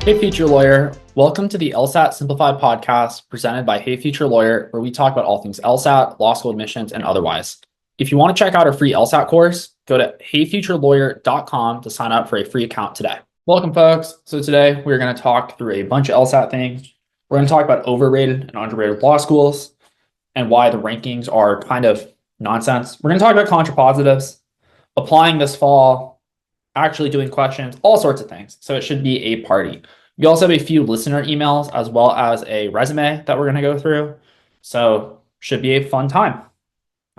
Hey, future lawyer. Welcome to the LSAT Simplified podcast presented by Hey Future Lawyer, where we talk about all things LSAT, law school admissions, and otherwise. If you want to check out our free LSAT course, go to heyfuturelawyer.com to sign up for a free account today. Welcome, folks. So today we're going to talk through a bunch of LSAT things. We're going to talk about overrated and underrated law schools and why the rankings are kind of nonsense. We're going to talk about contrapositives, applying this fall, actually doing questions, all sorts of things. So it should be a party. We also have a few listener emails as well as a resume that we're going to go through. So should be a fun time.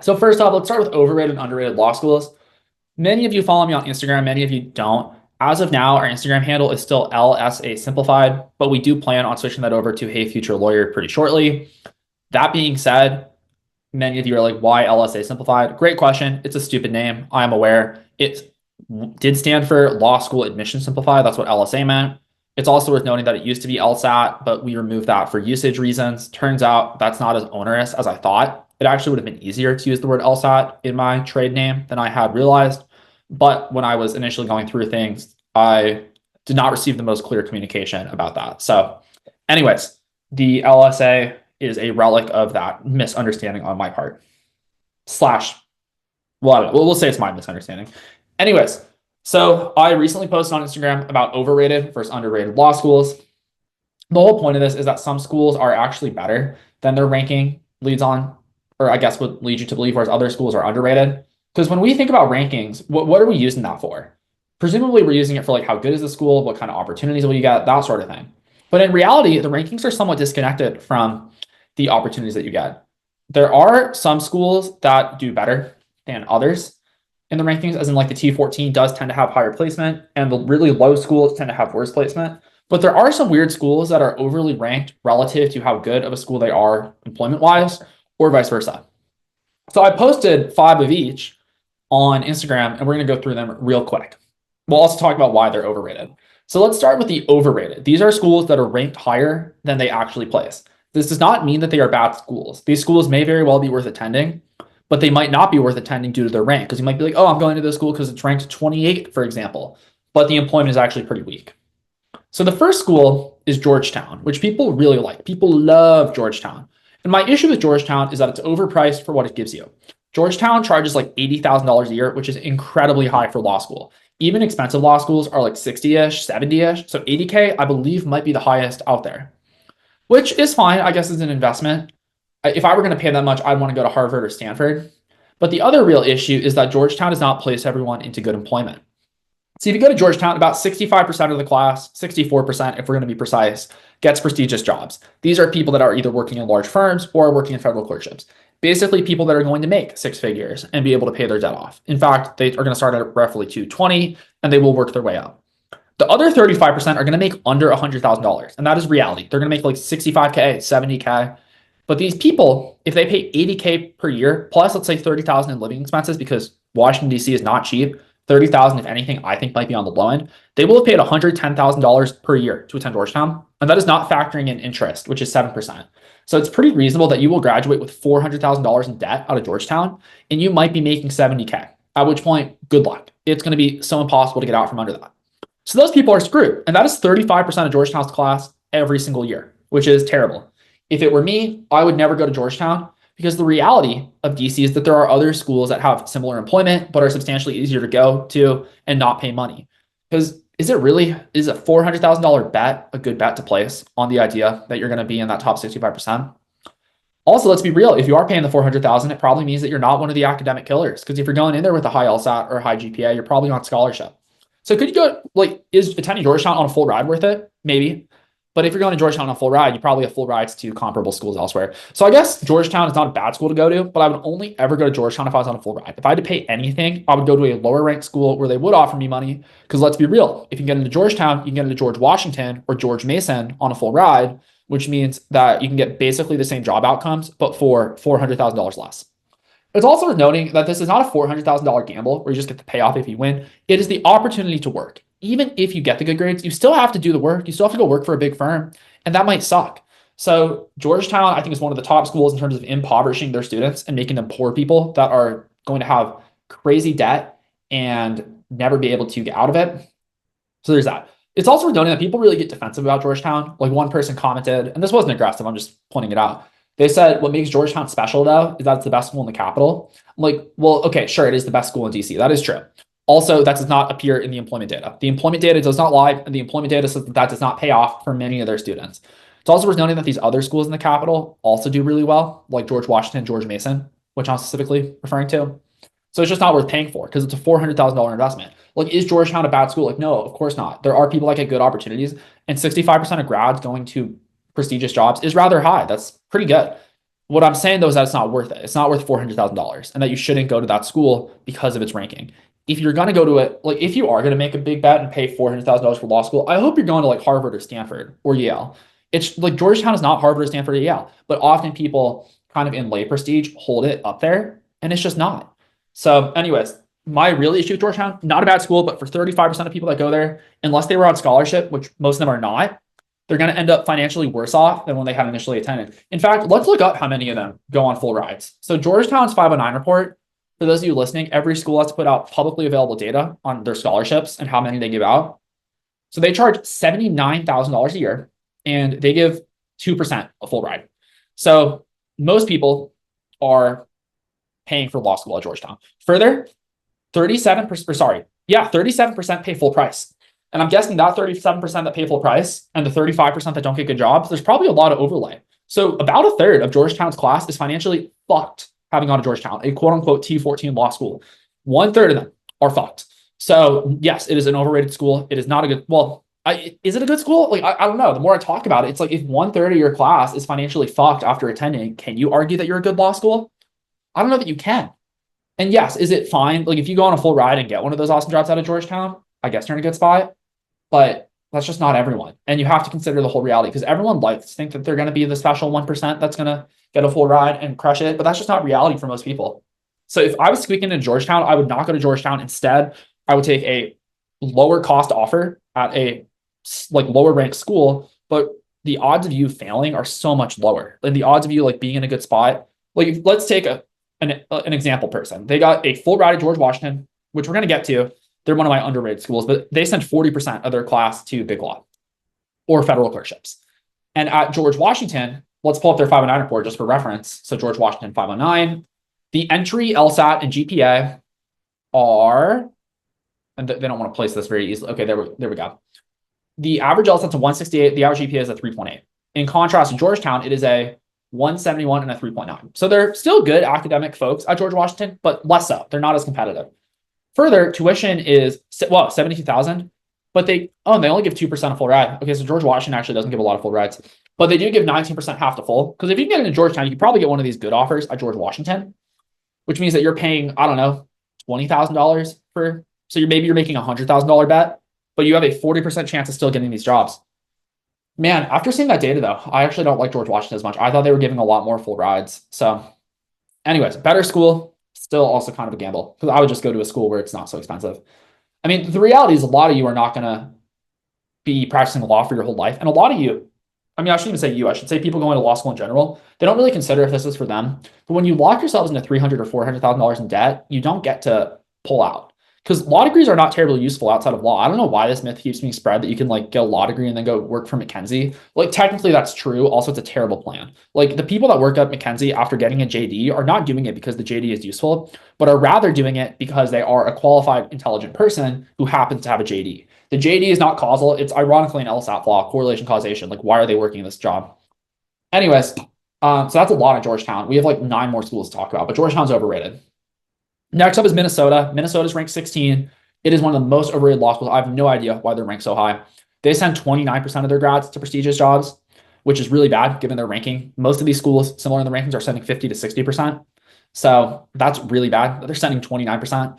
So first off, let's start with overrated and underrated law schools. Many of you follow me on Instagram, many of you don't. As of now, our Instagram handle is still LSA Simplified, but we do plan on switching that over to Hey Future Lawyer pretty shortly. That being said, many of you are like, why LSA Simplified? Great question. It's a stupid name. I am aware. It did stand for Law School Admission Simplified. That's what LSA meant. It's also worth noting that it used to be LSAT, but we removed that for usage reasons. Turns out that's not as onerous as I thought. It actually would have been easier to use the word LSAT in my trade name than I had realized. But when I was initially going through things, I did not receive the most clear communication about that. So anyways, the LSA is a relic of that misunderstanding on my part. We'll say it's my misunderstanding. Anyways, so I recently posted on Instagram about overrated versus underrated law schools. The whole point of this is that some schools are actually better than their ranking leads on, or I guess would lead you to believe, whereas other schools are underrated. Because when we think about rankings, what are we using that for? Presumably we're using it for like how good is the school, what kind of opportunities will you get, that sort of thing. But in reality, the rankings are somewhat disconnected from the opportunities that you get. There are some schools that do better than others in the rankings, as in like the T14 does tend to have higher placement and the really low schools tend to have worse placement. But there are some weird schools that are overly ranked relative to how good of a school they are employment-wise, or vice versa. So I posted 5 of each on Instagram, and we're going to go through them real quick. We'll also talk about why they're overrated. So let's start with the overrated. These are schools that are ranked higher than they actually place. This does not mean that they are bad schools. These schools may very well be worth attending, but they might not be worth attending due to their rank, because you might be like, oh, I'm going to this school because it's ranked 28, for example, but the employment is actually pretty weak. So the first school is Georgetown, which people really like. People love Georgetown. And my issue with Georgetown is that it's overpriced for what it gives you. Georgetown charges like $80,000 a year, which is incredibly high for law school. Even expensive law schools are like 60-ish, 70-ish. So 80K, I believe, might be the highest out there, which is fine, I guess, as an investment. If I were going to pay that much, I'd want to go to Harvard or Stanford. But the other real issue is that Georgetown does not place everyone into good employment. So if you go to Georgetown, about 65% of the class, 64% if we're going to be precise, gets prestigious jobs. These are people that are either working in large firms or working in federal clerkships. Basically, people that are going to make 6 figures and be able to pay their debt off. In fact, they are going to start at roughly 220 and they will work their way up. The other 35% are going to make under $100,000. And that is reality. They're going to make like 65K, 70K. But these people, if they pay 80K per year, plus let's say 30,000 in living expenses, because Washington, D.C. is not cheap, 30,000, if anything, I think might be on the low end, they will have paid $110,000 per year to attend Georgetown. And that is not factoring in interest, which is 7%. So it's pretty reasonable that you will graduate with $400,000 in debt out of Georgetown, and you might be making 70K, at which point, good luck. It's going to be so impossible to get out from under that. So those people are screwed. And that is 35% of Georgetown's class every single year, which is terrible. If it were me, I would never go to Georgetown, because the reality of DC is that there are other schools that have similar employment, but are substantially easier to go to and not pay money. Because is a $400,000 bet a good bet to place on the idea that you're going to be in that top 65%? Also, let's be real. If you are paying the $400,000, it probably means that you're not one of the academic killers. Because if you're going in there with a high LSAT or a high GPA, you're probably on scholarship. So could you go, like, is attending Georgetown on a full ride worth it? Maybe. But if you're going to Georgetown on a full ride, you probably have full rides to comparable schools elsewhere. So I guess Georgetown is not a bad school to go to, but I would only ever go to Georgetown if I was on a full ride. If I had to pay anything, I would go to a lower ranked school where they would offer me money. Because let's be real, if you get into Georgetown, you can get into George Washington or George Mason on a full ride, which means that you can get basically the same job outcomes, but for $400,000 less. It's also worth noting that this is not a $400,000 gamble where you just get the payoff if you win. It is the opportunity to work. Even if you get the good grades, you still have to do the work. You still have to go work for a big firm, and that might suck. So Georgetown, I think, is one of the top schools in terms of impoverishing their students and making them poor people that are going to have crazy debt and never be able to get out of it. So there's that. It's also worth noting that people really get defensive about Georgetown. Like one person commented, and this wasn't aggressive, I'm just pointing it out. They said what makes Georgetown special though is that it's the best school in the capital. I'm like, well, okay, sure, it is the best school in DC. That is true. Also, that does not appear in the employment data. The employment data does not lie, and the employment data says that that does not pay off for many of their students. It's also worth noting that these other schools in the capital also do really well, like George Washington, George Mason, which I'm specifically referring to. So it's just not worth paying for because it's a $400,000 investment. Like, is Georgetown a bad school? Like, no, of course not. There are people that get good opportunities, and 65% of grads going to prestigious jobs is rather high. That's pretty good. What I'm saying though is that it's not worth it. It's not worth $400,000, and that you shouldn't go to that school because of its ranking. If you're going to go to it, like if you are going to make a big bet and pay $400,000 for law school, I hope you're going to like Harvard or Stanford or Yale. It's like Georgetown is not Harvard or Stanford or Yale, but often people kind of in lay prestige hold it up there, and it's just not. So, anyways, my real issue with Georgetown, not a bad school, but for 35% of people that go there, unless they were on scholarship, which most of them are not, they're going to end up financially worse off than when they had initially attended. In fact, let's look up how many of them go on full rides. So Georgetown's 509 report, for those of you listening, every school has to put out publicly available data on their scholarships and how many they give out. So they charge $79,000 a year, and they give 2% a full ride. So most people are paying for law school at Georgetown. Further, 37% pay full price. And I'm guessing that 37% that pay full price and the 35% that don't get good jobs, there's probably a lot of overlay. So about a third of Georgetown's class is financially fucked having gone to Georgetown, a quote unquote T14 law school. 1/3 of them are fucked. So yes, it is an overrated school. It is not a good, well, is it a good school? Like, I don't know. The more I talk about it, it's like if 1/3 of your class is financially fucked after attending, can you argue that you're a good law school? I don't know that you can. And yes, is it fine? Like if you go on a full ride and get one of those awesome jobs out of Georgetown, I guess you're in a good spot, but that's just not everyone. And you have to consider the whole reality because everyone likes to think that they're going to be the special 1% that's going to get a full ride and crush it, but that's just not reality for most people. So if I was squeaking in Georgetown, I would not go to Georgetown. Instead, I would take a lower cost offer at a like lower ranked school, but the odds of you failing are so much lower. And the odds of you like being in a good spot, like let's take an example person. They got a full ride at George Washington, which we're going to get to. They're one of my underrated schools, but they send 40% of their class to big law or federal clerkships. And at George Washington, let's pull up their 509 report just for reference. So George Washington 509, the entry, LSAT, and GPA are, and they don't want to place this very easily. Okay, there we go. The average LSAT's a 168. The average GPA is a 3.8. In contrast to Georgetown, it is a 171 and a 3.9. So they're still good academic folks at George Washington, but less so. They're not as competitive. Further, tuition is, well, 72,000, but they only give 2% of full ride. Okay, so George Washington actually doesn't give a lot of full rides, but they do give 19% half to full. Because if you can get into Georgetown, you could probably get one of these good offers at George Washington, which means that you're paying, I don't know, $20,000 for, so you're making a $100,000 bet, but you have a 40% chance of still getting these jobs. Man, after seeing that data though, I actually don't like George Washington as much. I thought they were giving a lot more full rides. So anyways, better school, still also kind of a gamble because I would just go to a school where it's not so expensive. I mean, the reality is a lot of you are not going to be practicing law for your whole life. And a lot of you, I mean, I shouldn't even say you, I should say people going to law school in general, they don't really consider if this is for them. But when you lock yourselves into $300,000 or $400,000 in debt, you don't get to pull out. Because law degrees are not terribly useful outside of law. I don't know why this myth keeps being spread that you can like get a law degree and then go work for McKinsey. Like technically that's true. Also, it's a terrible plan. Like the people that work at McKinsey after getting a JD are not doing it because the JD is useful, but are rather doing it because they are a qualified, intelligent person who happens to have a JD. The JD is not causal. It's ironically an LSAT flaw, correlation causation. Like why are they working this job? Anyways, so that's a lot at Georgetown. We have like 9 more schools to talk about, but Georgetown's overrated. Next up is Minnesota. Minnesota's ranked 16. It is one of the most overrated law schools. I have no idea why they're ranked so high. They send 29% of their grads to prestigious jobs, which is really bad given their ranking. Most of these schools, similar in the rankings, are sending 50 to 60%. So that's really bad. They're sending 29%.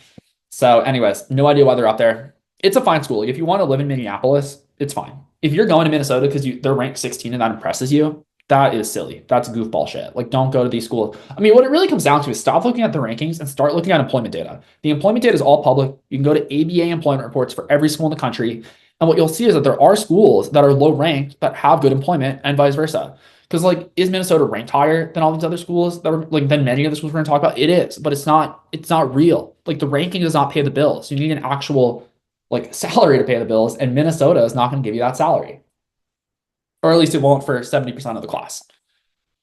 So anyways, no idea why they're up there. It's a fine school. If you want to live in Minneapolis, it's fine. If you're going to Minnesota because they're ranked 16 and that impresses you, that is silly. That's goofball shit. Like, don't go to these schools. I mean, what it really comes down to is stop looking at the rankings and start looking at employment data. The employment data is all public. You can go to ABA employment reports for every school in the country. And what you'll see is that there are schools that are low ranked that have good employment and vice versa. Because like, is Minnesota ranked higher than all these other schools that are like than many of the schools we're gonna talk about? It is, but it's not real. Like the ranking does not pay the bills. You need an actual like salary to pay the bills, and Minnesota is not going to give you that salary, or at least it won't for 70% of the class.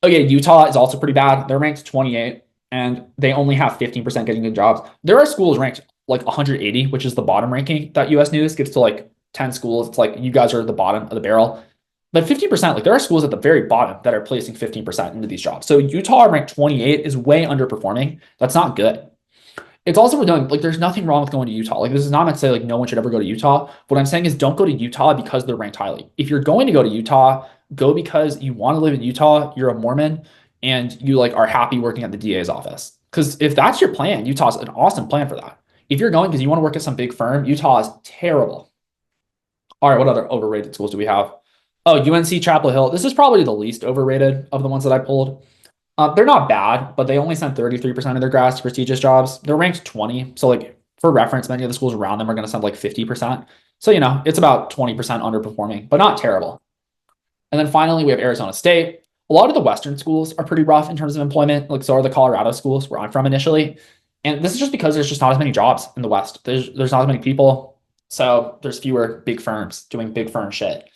Okay, Utah is also pretty bad. They're ranked 28, and they only have 15% getting good jobs. There are schools ranked like 180, which is the bottom ranking that US News gives to like 10 schools. It's like you guys are at the bottom of the barrel. But 15%, like there are schools at the very bottom that are placing 15% into these jobs. So Utah ranked 28 is way underperforming. That's not good. It's also worth knowing, like, there's nothing wrong with going to Utah. Like, this is not meant to say, like, no one should ever go to Utah. What I'm saying is don't go to Utah because they're ranked highly. If you're going to go to Utah, go because you want to live in Utah, you're a Mormon, and you, like, are happy working at the DA's office. Because if that's your plan, Utah's an awesome plan for that. If you're going because you want to work at some big firm, Utah is terrible. All right, what other overrated schools do we have? Oh, UNC Chapel Hill. This is probably the least overrated of the ones that I pulled. They're not bad, but they only send 33% of their grads to prestigious jobs. They're ranked 20. So, like, for reference, many of the schools around them are going to send like 50%. So, it's about 20% underperforming, but not terrible. And then finally, we have Arizona State. A lot of the Western schools are pretty rough in terms of employment. Like, so are the Colorado schools where I'm from initially. And this is just because there's just not as many jobs in the West. There's not as many people. So there's fewer big firms doing big firm shit.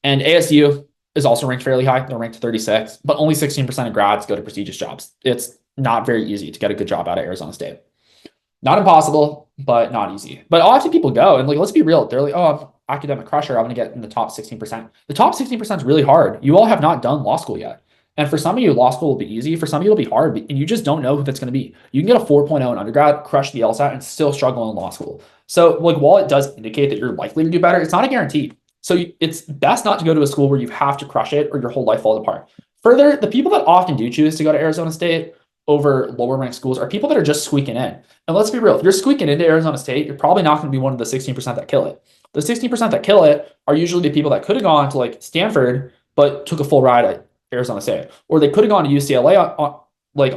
And ASU is also ranked fairly high. They're ranked 36, but only 16% of grads go to prestigious jobs. It's not very easy to get a good job out of Arizona State. Not impossible, but not easy. But often people go and, like, let's be real. They're like, oh, I'm academic crusher. I'm going to get in the top 16%. The top 16% is really hard. You all have not done law school yet. And for some of you, law school will be easy. For some of you, it'll be hard, and you just don't know who that's going to be. You can get a 4.0 in undergrad, crush the LSAT, and still struggle in law school. So, like, while it does indicate that you're likely to do better, it's not a guarantee. So it's best not to go to a school where you have to crush it or your whole life falls apart. Further, the people that often do choose to go to Arizona State over lower ranked schools are people that are just squeaking in. And let's be real, if you're squeaking into Arizona State, you're probably not going to be one of the 16% that kill it. The 16% that kill it are usually the people that could have gone to like Stanford, but took a full ride at Arizona State. Or they could have gone to UCLA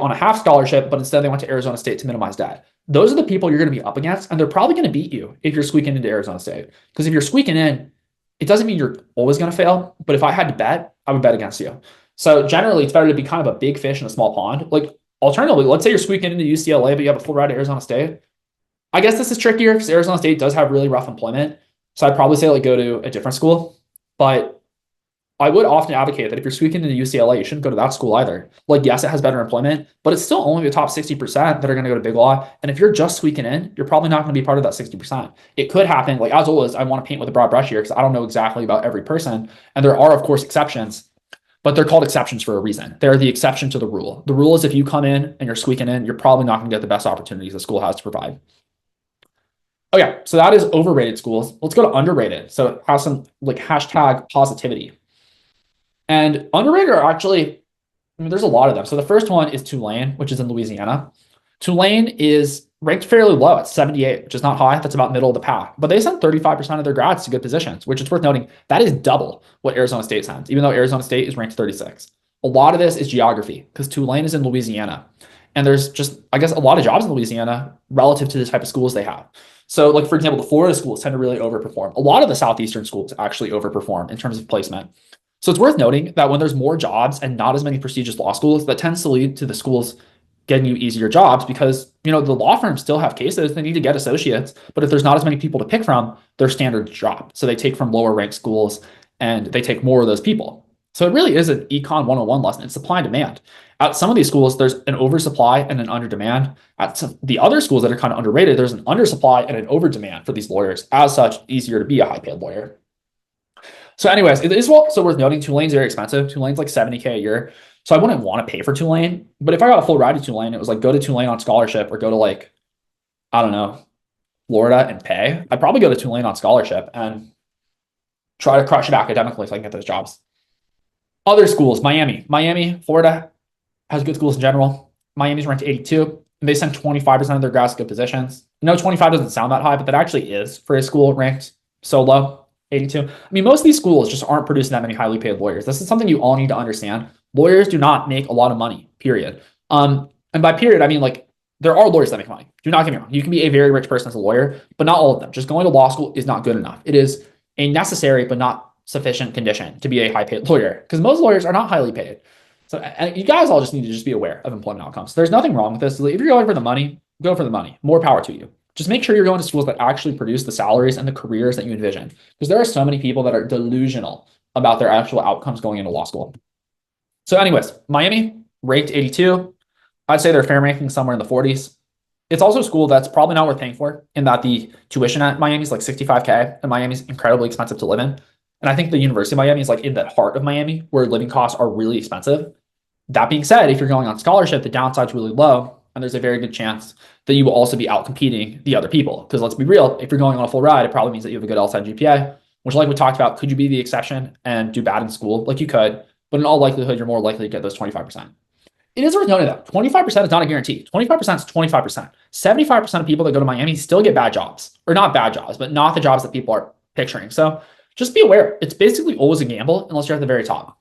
on a half scholarship, but instead they went to Arizona State to minimize debt. Those are the people you're going to be up against, and they're probably going to beat you if you're squeaking into Arizona State. Because if you're squeaking in, it doesn't mean you're always going to fail, but if I had to bet, I would bet against you. So generally, it's better to be kind of a big fish in a small pond. Like, alternatively, let's say you're squeaking into UCLA, but you have a full ride to Arizona State. I guess this is trickier because Arizona State does have really rough employment. So I'd probably say, like, go to a different school. But I would often advocate that if you're squeaking into UCLA, you shouldn't go to that school either. Like, yes, it has better employment, but it's still only the top 60% that are going to go to big law. And if you're just squeaking in, you're probably not going to be part of that 60%. It could happen. Like, as always, I want to paint with a broad brush here because I don't know exactly about every person. And there are, of course, exceptions, but they're called exceptions for a reason. They're the exception to the rule. The rule is if you come in and you're squeaking in, you're probably not going to get the best opportunities the school has to provide. Okay, so that is overrated schools. Let's go to underrated. So it has some like hashtag positivity. And underrated are actually, there's a lot of them. So the first one is Tulane, which is in Louisiana. Tulane is ranked fairly low at 78, which is not high. That's about middle of the pack. But they send 35% of their grads to good positions, which is worth noting. That is double what Arizona State sends, even though Arizona State is ranked 36. A lot of this is geography because Tulane is in Louisiana. And there's just, I guess, a lot of jobs in Louisiana relative to the type of schools they have. So, like, for example, the Florida schools tend to really overperform. A lot of the Southeastern schools actually overperform in terms of placement. So it's worth noting that when there's more jobs and not as many prestigious law schools, that tends to lead to the schools getting you easier jobs because, the law firms still have cases. They need to get associates. But if there's not as many people to pick from, their standards drop. So they take from lower ranked schools and they take more of those people. So it really is an econ 101 lesson. It's supply and demand. At some of these schools, there's an oversupply and an under demand. At the other schools that are kind of underrated, there's an undersupply and an over demand for these lawyers. As such, easier to be a high paid lawyer. So anyways, it is also worth noting Tulane's very expensive. Tulane's like $70K a year. So I wouldn't want to pay for Tulane. But if I got a full ride to Tulane, it was like go to Tulane on scholarship or go to like, I don't know, Florida and pay. I'd probably go to Tulane on scholarship and try to crush it academically so I can get those jobs. Other schools, Miami, Florida has good schools in general. Miami's ranked 82. And they send 25% of their grads to good positions. 25 doesn't sound that high, but that actually is for a school ranked so low. 82. I mean, most of these schools just aren't producing that many highly paid lawyers. This is something you all need to understand. Lawyers do not make a lot of money, period. And by period, I mean, like, there are lawyers that make money. Do not get me wrong. You can be a very rich person as a lawyer, but not all of them. Just going to law school is not good enough. It is a necessary but not sufficient condition to be a high paid lawyer because most lawyers are not highly paid. So you guys all just need to just be aware of employment outcomes. There's nothing wrong with this. If you're going for the money, go for the money. More power to you. just make sure you're going to schools that actually produce the salaries and the careers that you envision. Because there are so many people that are delusional about their actual outcomes going into law school. So anyways, Miami ranked 82. I'd say they're fair ranking somewhere in the 40s. It's also a school that's probably not worth paying for in that the tuition at Miami is like 65K and Miami's incredibly expensive to live in. And I think the University of Miami is like in the heart of Miami where living costs are really expensive. That being said, if you're going on scholarship, the downside's really low and there's a very good chance that you will also be out competing the other people. Because let's be real, if you're going on a full ride, it probably means that you have a good LSAT GPA, which like we talked about, could you be the exception and do bad in school? Like you could, but in all likelihood, you're more likely to get those 25%. It is worth noting though, 25% is not a guarantee. 25% is 25%. 75% of people that go to Miami still get bad jobs, or not bad jobs, but not the jobs that people are picturing. So just be aware. It's basically always a gamble unless you're at the very top.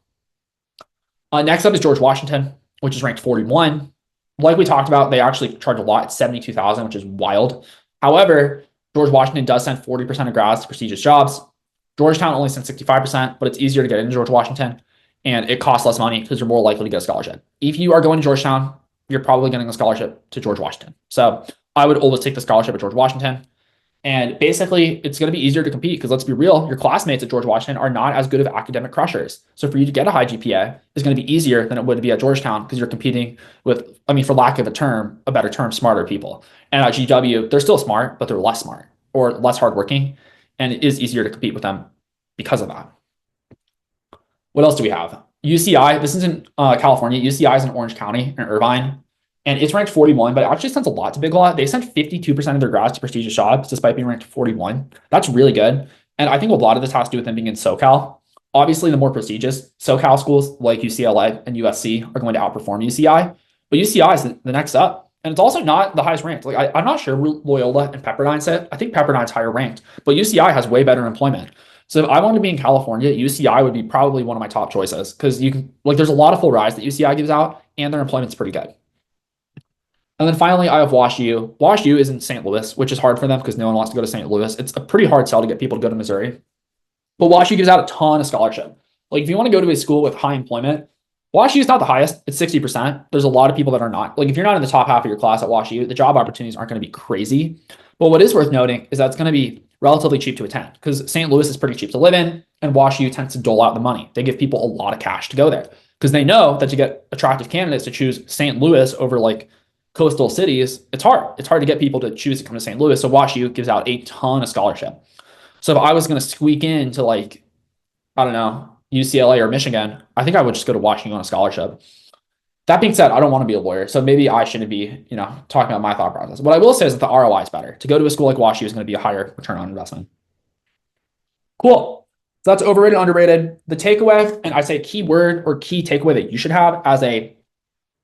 Next up is George Washington, which is ranked 41. Like we talked about, they actually charge a lot at 72,000, which is wild. However, George Washington does send 40% of grads to prestigious jobs. Georgetown only sends 65%, but it's easier to get into George Washington and it costs less money because you're more likely to get a scholarship. If you are going to Georgetown, you're probably getting a scholarship to George Washington. So I would always take the scholarship at George Washington. And basically, it's going to be easier to compete because let's be real, your classmates at George Washington are not as good of academic crushers. So for you to get a high GPA is going to be easier than it would be at Georgetown because you're competing with, I mean, for lack of a better term, smarter people. And at GW, they're still smart, but they're less smart or less hardworking. And it is easier to compete with them because of that. What else do we have? UCI, this is in California. UCI is in Orange County in Irvine. And it's ranked 41, but it actually sends a lot to Big Law. They sent 52% of their grads to prestigious jobs despite being ranked 41. That's really good. And I think a lot of this has to do with them being in SoCal. Obviously, the more prestigious SoCal schools like UCLA and USC are going to outperform UCI. But UCI is the next up. And it's also not the highest ranked. Like I'm not sure where Loyola and Pepperdine sit. I think Pepperdine's higher ranked, but UCI has way better employment. So if I wanted to be in California, UCI would be probably one of my top choices because you can like there's a lot of full rides that UCI gives out and their employment's pretty good. And then finally, I have WashU. WashU is in St. Louis, which is hard for them because no one wants to go to St. Louis. It's a pretty hard sell to get people to go to Missouri. But WashU gives out a ton of scholarship. Like if you want to go to a school with high employment, WashU is not the highest. It's 60%. There's a lot of people that are not. Like if you're not in the top half of your class at WashU, the job opportunities aren't going to be crazy. But what is worth noting is that it's going to be relatively cheap to attend because St. Louis is pretty cheap to live in and WashU tends to dole out the money. They give people a lot of cash to go there because they know that to get attractive candidates to choose St. Louis over like coastal cities, it's hard. It's hard to get people to choose to come to St. Louis. So WashU gives out a ton of scholarship. So if I was going to squeak into like, I don't know, UCLA or Michigan, I think I would just go to WashU on a scholarship. That being said, I don't want to be a lawyer. So maybe I shouldn't be, talking about my thought process. What I will say is that the ROI is better. To go to a school like WashU is going to be a higher return on investment. Cool. So that's overrated, underrated. The takeaway, and I say key word or key takeaway that you should have as a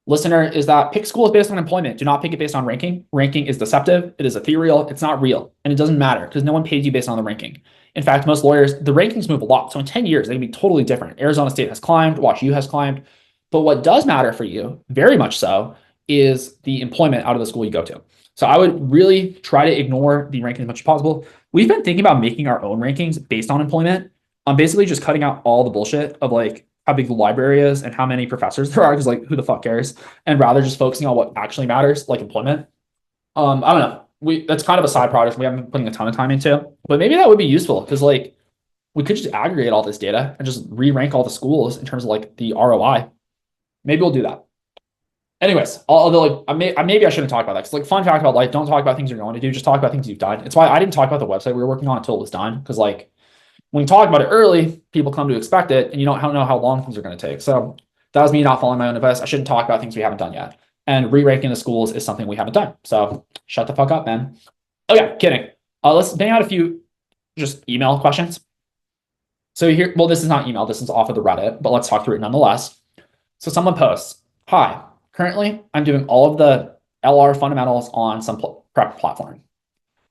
listener is that pick schools based on employment. Do not pick it based on ranking. Ranking is deceptive. It is ethereal. It's not real. And it doesn't matter because no one pays you based on the ranking. In fact, most lawyers, the rankings move a lot. So in 10 years, they can be totally different. Arizona State has climbed, WashU has climbed. But what does matter for you, very much so, is the employment out of the school you go to. So I would really try to ignore the ranking as much as possible. We've been thinking about making our own rankings based on employment. I'm basically just cutting out all the bullshit of like how big the library is and how many professors there are, because like who the fuck cares? And rather just focusing on what actually matters, like employment. I don't know. That's kind of a side project we haven't been putting a ton of time into, but maybe that would be useful because like we could just aggregate all this data and just re-rank all the schools in terms of like the ROI. Maybe we'll do that. Anyways, although like maybe I shouldn't talk about that because like fun fact about life, don't talk about things you're going to do, just talk about things you've done. It's why I didn't talk about the website we were working on until it was done because like when you talk about it early, people come to expect it and you don't know how long things are going to take. So that was me not following my own advice. I shouldn't talk about things we haven't done yet. And re-ranking the schools is something we haven't done. So shut the fuck up, man. Okay, kidding. Let's bang out a few just email questions. So here, well, this is not email, this is off of the Reddit, but let's talk through it nonetheless. So someone posts, hi, currently I'm doing all of the LR fundamentals on some prep platform.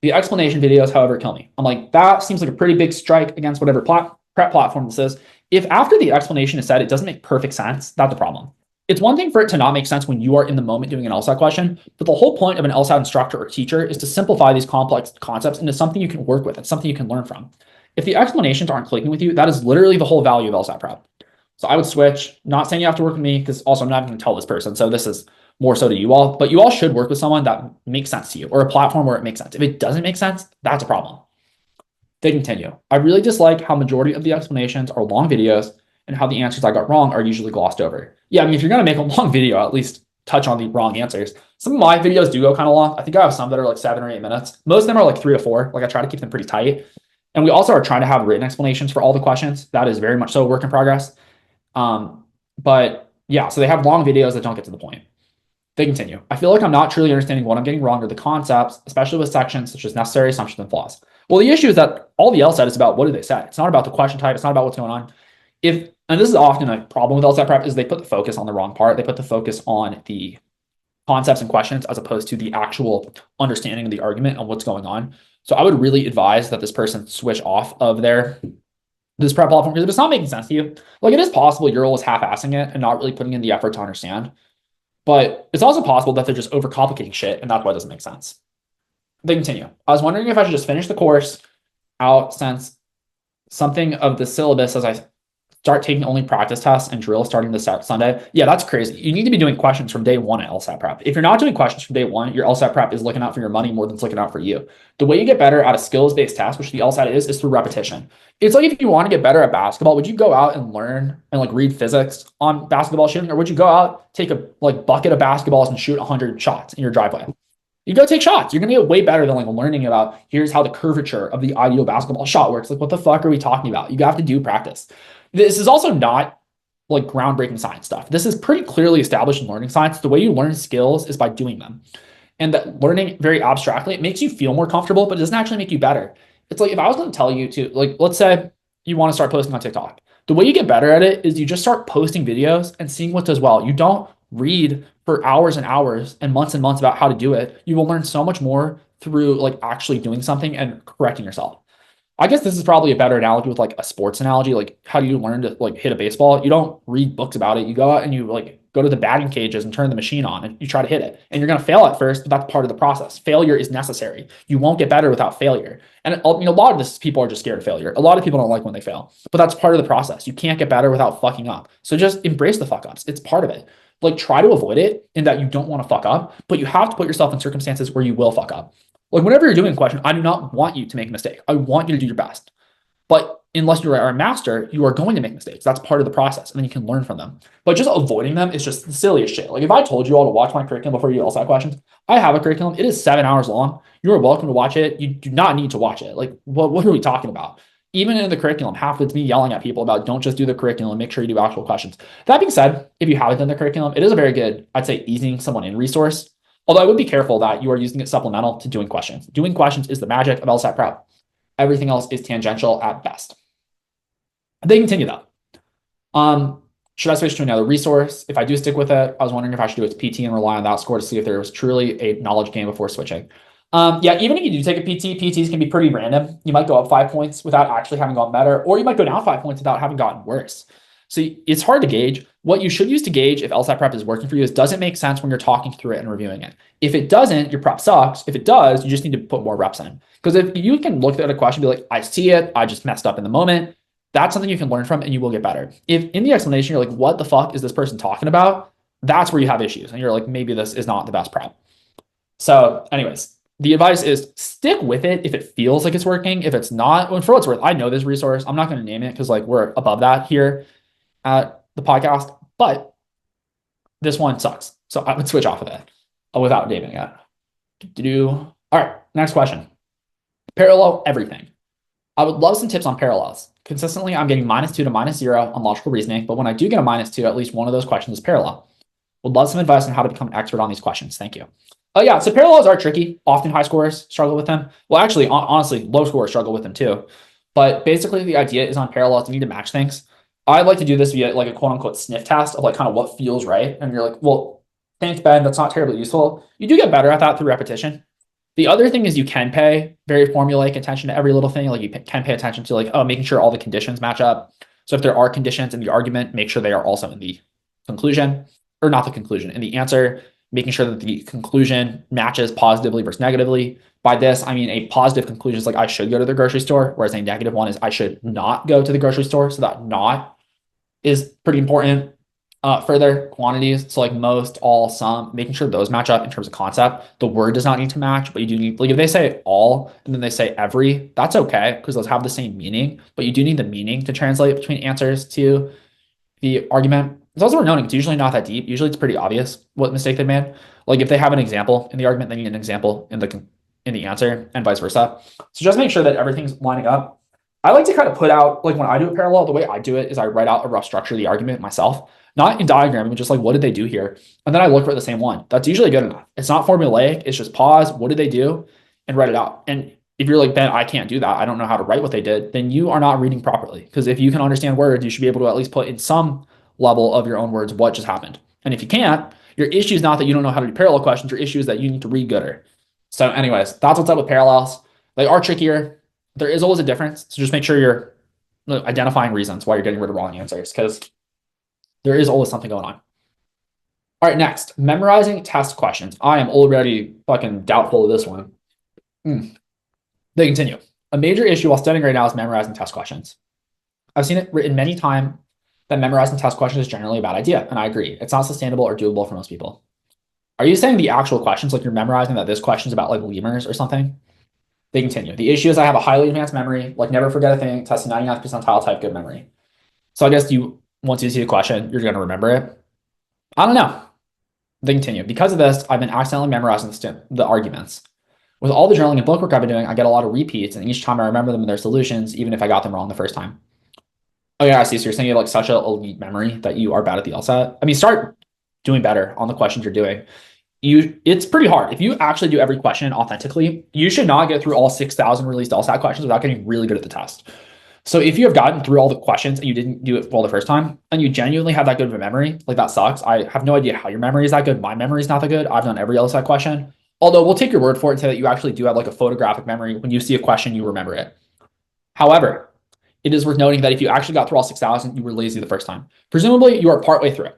The explanation videos, however, kill me. I'm like, that seems like a pretty big strike against whatever prep platform this is. If after the explanation is said, it doesn't make perfect sense, that's the problem. It's one thing for it to not make sense when you are in the moment doing an LSAT question, but the whole point of an LSAT instructor or teacher is to simplify these complex concepts into something you can work with and something you can learn from. If the explanations aren't clicking with you, that is literally the whole value of LSAT prep. So I would switch, not saying you have to work with me because also I'm not even going to tell this person. So this is more so to you all, but you all should work with someone that makes sense to you or a platform where it makes sense. If it doesn't make sense, that's a problem. They continue. I really dislike how majority of the explanations are long videos and how the answers I got wrong are usually glossed over. Yeah, I mean, if you're going to make a long video, at least touch on the wrong answers. Some of my videos do go kind of long. I think I have some that are like 7 or 8 minutes. Most of them are like 3 to 4. Like I try to keep them pretty tight. And we also are trying to have written explanations for all the questions. That is very much so a work in progress. But yeah, so they have long videos that don't get to the point. They continue. I feel like I'm not truly understanding what I'm getting wrong or the concepts, especially with sections such as necessary assumptions and flaws. Well, the issue is that all the LSAT is about what do they say. It's not about the question type. It's not about what's going on. And this is often a problem with LSAT prep, is they put the focus on the wrong part. They put the focus on the concepts and questions as opposed to the actual understanding of the argument and what's going on. So I would really advise that this person switch off of this prep platform, because if it's not making sense to you, like it is possible your role is half-assing it and not really putting in the effort to understand. But it's also possible that they're just overcomplicating shit, and that's why it doesn't make sense. They continue. I was wondering if I should just finish the course out since something of the syllabus as I start taking only practice tests and drill starting this Sunday. Yeah, that's crazy. You need to be doing questions from day one at LSAT prep. If you're not doing questions from day one, your LSAT prep is looking out for your money more than it's looking out for you. The way you get better at a skills-based test, which the LSAT is through repetition. It's like if you want to get better at basketball, would you go out and learn and like read physics on basketball shooting, or would you go out, take a like bucket of basketballs and shoot 100 shots in your driveway? You go take shots. You're gonna get way better than like learning about here's how the curvature of the ideal basketball shot works. Like, what the fuck are we talking about? You have to do practice. This is also not like groundbreaking science stuff. This is pretty clearly established in learning science. The way you learn skills is by doing them. And that learning very abstractly, it makes you feel more comfortable, but it doesn't actually make you better. It's like if I was going to tell you to, like, let's say you want to start posting on TikTok. The way you get better at it is you just start posting videos and seeing what does well. You don't read for hours and hours and months about how to do it. You will learn so much more through like actually doing something and correcting yourself. I guess this is probably a better analogy with like a sports analogy. Like, how do you learn to like hit a baseball? You don't read books about it. You go out and you like go to the batting cages and turn the machine on and you try to hit it. And you're going to fail at first, but that's part of the process. Failure is necessary. You won't get better without failure. And a lot of this, people are just scared of failure. A lot of people don't like when they fail, but that's part of the process. You can't get better without fucking up. So just embrace the fuck ups. It's part of it. Like, try to avoid it in that you don't want to fuck up, but you have to put yourself in circumstances where you will fuck up. Like, whenever you're doing a question, I do not want you to make a mistake. I want you to do your best. But unless you are a master, you are going to make mistakes. That's part of the process, and then you can learn from them. But just avoiding them is just the silliest shit. Like, if I told you all to watch my curriculum before you LSAT questions, I have a curriculum. It is 7 hours long. You are welcome to watch it. You do not need to watch it. Like, what are we talking about? Even in the curriculum, half of it's me yelling at people about don't just do the curriculum, make sure you do actual questions. That being said, if you haven't done the curriculum, it is a very good, I'd say, easing someone in resource. Although I would be careful that you are using it supplemental to doing questions. Doing questions is the magic of LSAT prep. Everything else is tangential at best. They continue though. Should I switch to another resource? If I do stick with it, I was wondering if I should do its PT and rely on that score to see if there was truly a knowledge gain before switching. Yeah, even if you do take a PT, PTs can be pretty random. You might go up 5 points without actually having gotten better, or you might go down 5 points without having gotten worse. So it's hard to gauge. What you should use to gauge if LSAT prep is working for you is, does it make sense when you're talking through it and reviewing it? If it doesn't, your prep sucks. If it does, you just need to put more reps in. Because if you can look at a question and be like, I see it, I just messed up in the moment, that's something you can learn from and you will get better. If in the explanation you're like, what the fuck is this person talking about? That's where you have issues. And you're like, maybe this is not the best prep. So anyways, the advice is stick with it if it feels like it's working. If it's not, well, for what it's worth, I know this resource. I'm not going to name it because like we're above that here at the podcast, but this one sucks. So I would switch off of it without naming it. All right, next question. Parallel everything. I would love some tips on parallels. Consistently, I'm getting -2 to -0 on logical reasoning, but when I do get a -2, at least one of those questions is parallel. Would love some advice on how to become an expert on these questions. Thank you. Oh yeah, so parallels are tricky. Often high scorers struggle with them. Well, actually, honestly, low scorers struggle with them too. But basically, the idea is on parallels, you need to match things. I like to do this via like a quote unquote sniff test of like kind of what feels right. And you're like, well, thanks, Ben. That's not terribly useful. You do get better at that through repetition. The other thing is you can pay very formulaic attention to every little thing. Like you can pay attention to like, oh, making sure all the conditions match up. So if there are conditions in the argument, make sure they are also in the conclusion, or not the conclusion, in the answer, making sure that the conclusion matches positively versus negatively. By this, I mean a positive conclusion is like, I should go to the grocery store, whereas a negative one is I should not go to the grocery store. So that not is pretty important. Further, quantities, so like most, all, some, making sure those match up in terms of concept. The word does not need to match, but you do need, like if they say all and then they say every, that's okay because those have the same meaning, but you do need the meaning to translate between answers to the argument. It's also worth noting it's usually not that deep. Usually it's pretty obvious what mistake they made. Like if they have an example in the argument, they need an example in the answer and vice versa. So just make sure that everything's lining up. I like to kind of put out, like when I do a parallel, the way I do it is I write out a rough structure of the argument myself, not in diagramming, but just like what did they do here? And then I look for the same one. That's usually good enough. It's not formulaic. It's just pause. What did they do? And write it out. And if you're like, Ben, I can't do that, I don't know how to write what they did, then you are not reading properly. Because if you can understand words, you should be able to at least put in some level of your own words what just happened. And if you can't, your issue is not that you don't know how to do parallel questions. Your issue is that you need to read gooder. So anyways, that's what's up with parallels. They are trickier. There is always a difference. So just make sure you're identifying reasons why you're getting rid of wrong answers, because there is always something going on. All right, next, memorizing test questions. I am already fucking doubtful of this one. They continue. A major issue while studying right now is memorizing test questions. I've seen it written many times that memorizing test questions is generally a bad idea, and I agree. It's not sustainable or doable for most people. Are you saying the actual questions, like you're memorizing that this question is about like lemurs or something? They continue. The issue is I have a highly advanced memory, like never forget a thing, testing 99th percentile type good memory. So I guess once you see the question, you're going to remember it. I don't know. They continue. Because of this, I've been accidentally memorizing the arguments. With all the journaling and book work I've been doing, I get a lot of repeats, and each time I remember them and their solutions, even if I got them wrong the first time. Oh yeah, I see. So you're saying you have like such an elite memory that you are bad at the LSAT. I mean, start doing better on the questions you're doing. It's pretty hard. If you actually do every question authentically, you should not get through all 6,000 released LSAT questions without getting really good at the test. So if you have gotten through all the questions and you didn't do it well the first time, and you genuinely have that good of a memory, like that sucks. I have no idea how your memory is that good. My memory is not that good. I've done every LSAT question. Although we'll take your word for it and say that you actually do have like a photographic memory. When you see a question, you remember it. However, it is worth noting that if you actually got through all 6,000, you were lazy the first time. Presumably, you are partway through.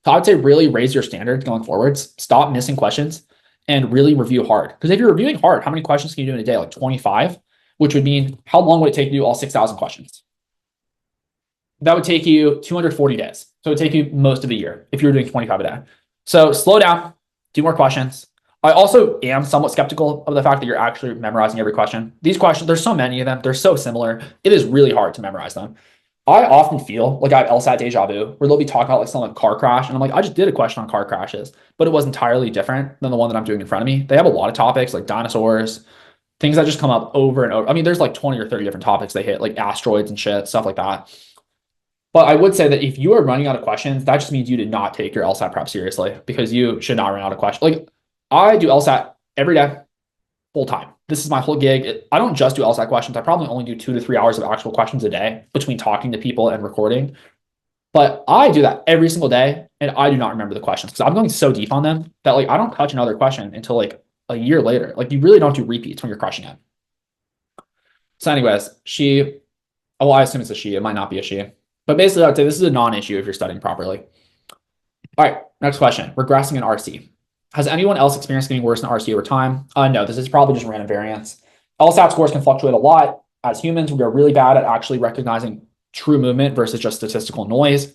So I would say really raise your standards going forwards. Stop missing questions and really review hard. Because if you're reviewing hard, how many questions can you do in a day? Like 25, which would mean how long would it take to do all 6,000 questions? That would take you 240 days. So it would take you most of the year if you were doing 25 a day. So slow down, do more questions. I also am somewhat skeptical of the fact that you're actually memorizing every question. These questions, there's so many of them. They're so similar. It is really hard to memorize them. I often feel like I have LSAT deja vu, where they'll be talking about like some like car crash, and I'm like, I just did a question on car crashes, but it was entirely different than the one that I'm doing in front of me. They have a lot of topics like dinosaurs, things that just come up over and over. I mean, there's like 20 or 30 different topics they hit, like asteroids and shit, stuff like that. But I would say that if you are running out of questions, that just means you did not take your LSAT prep seriously, because you should not run out of questions. Like I do LSAT every day, full time. This is my whole gig. I don't just do LSAT questions. I probably only do 2 to 3 hours of actual questions a day between talking to people and recording. But I do that every single day, and I do not remember the questions because I'm going so deep on them that like I don't touch another question until like a year later. Like you really don't do repeats when you're crushing it. So anyways, I assume it's a she. It might not be a she. But basically, I would say this is a non-issue if you're studying properly. All right, next question. Regressing in RC. Has anyone else experienced getting worse in RC over time? No, this is probably just random variance. LSAT scores can fluctuate a lot. As humans, we are really bad at actually recognizing true movement versus just statistical noise.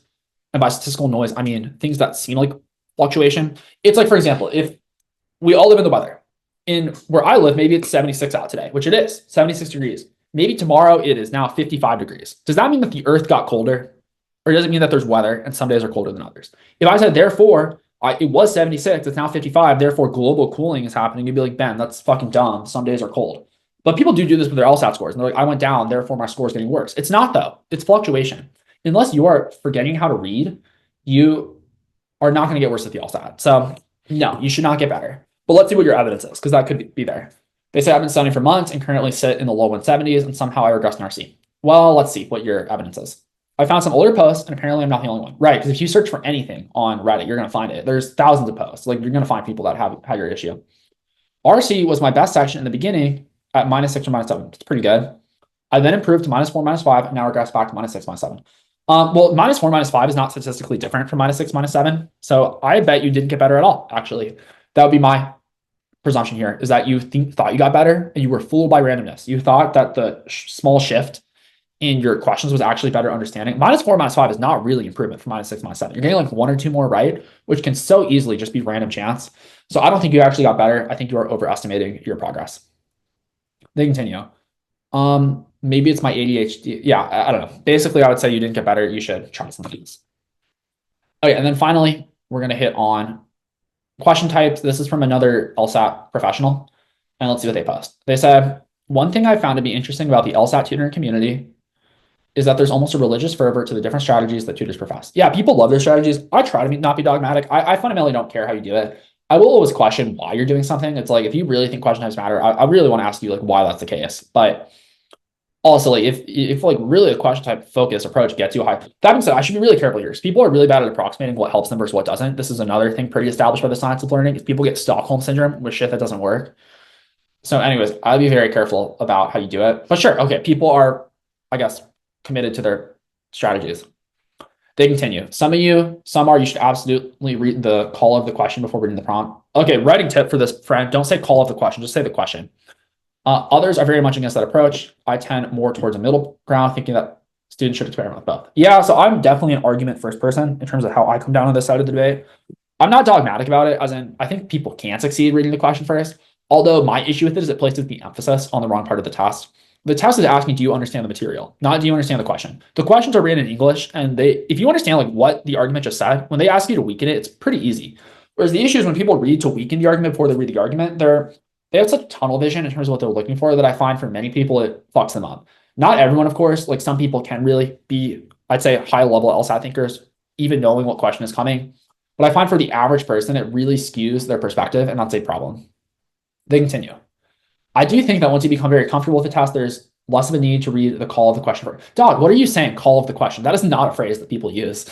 And by statistical noise, I mean things that seem like fluctuation. It's like, for example, if we all live in the weather. In where I live, maybe it's 76 out today, which it is, 76 degrees. Maybe tomorrow it is now 55 degrees. Does that mean that the earth got colder? Or does it mean that there's weather and some days are colder than others? If I said, therefore, it was 76, it's now 55, therefore global cooling is happening, you'd be like, Ben, that's fucking dumb. Some days are cold. But people do this with their LSAT scores. And they're like, I went down, therefore my score is getting worse. It's not though. It's fluctuation. Unless you are forgetting how to read, you are not going to get worse at the LSAT. So no, you should not get better. But let's see what your evidence is, because that could be there. They say I've been studying for months and currently sit in the low 170s, and somehow I regress in RC. Well, let's see what your evidence is. I found some older posts, and apparently I'm not the only one. Right, because if you search for anything on Reddit, you're going to find it. There's thousands of posts. Like you're going to find people that have your issue. RC was my best section in the beginning at -6 or -7. It's pretty good. I then improved to -4, -5, and now regressed back to -6, -7. Well, -4, -5 is not statistically different from -6, -7. So I bet you didn't get better at all, actually. That would be my presumption here, is that you thought you got better and you were fooled by randomness. You thought that the small shift in your questions was actually better understanding. -4, -5 is not really improvement from -6, -7. You're getting like 1 or 2 more right, which can so easily just be random chance. So I don't think you actually got better. I think you are overestimating your progress. They continue. Maybe it's my ADHD. Yeah, I don't know. Basically, I would say you didn't get better. You should try something else. Okay, and then finally, we're gonna hit on question types. This is from another LSAT professional, and let's see what they post. They said, one thing I found to be interesting about the LSAT tutoring community is that there's almost a religious fervor to the different strategies that tutors profess. Yeah, people love their strategies. I try to not be dogmatic. I fundamentally don't care how you do it. I will always question why you're doing something. It's like, if you really think question types matter, I really want to ask you like why that's the case. But also, like if like really a question type focus approach gets you high, that being said, I should be really careful here. People are really bad at approximating what helps them versus what doesn't. This is another thing pretty established by the science of learning is people get Stockholm syndrome with shit that doesn't work. So anyways, I'll be very careful about how you do it. But sure, okay, people are, I guess, committed to their strategies. They continue. Some are, you should absolutely read the call of the question before reading the prompt. Okay, writing tip for this friend, don't say call of the question, just say the question. Others are very much against that approach. I tend more towards a middle ground, thinking that students should experiment with both. Yeah, so I'm definitely an argument first person in terms of how I come down on this side of the debate. I'm not dogmatic about it, as in I think people can succeed reading the question first. Although my issue with it is it places the emphasis on the wrong part of the test. The test is asking, do you understand the material? Not do you understand the question? The questions are written in English, and if you understand like what the argument just said, when they ask you to weaken it, it's pretty easy. Whereas the issue is when people read to weaken the argument before they read the argument, they have such tunnel vision in terms of what they're looking for that I find for many people it fucks them up. Not everyone, of course. Like some people can really be, I'd say, high level LSAT thinkers, even knowing what question is coming. But I find for the average person, it really skews their perspective, and that's a problem. They continue. I do think that once you become very comfortable with the test, there's less of a need to read the call of the question. Dog, what are you saying? Call of the question. That is not a phrase that people use.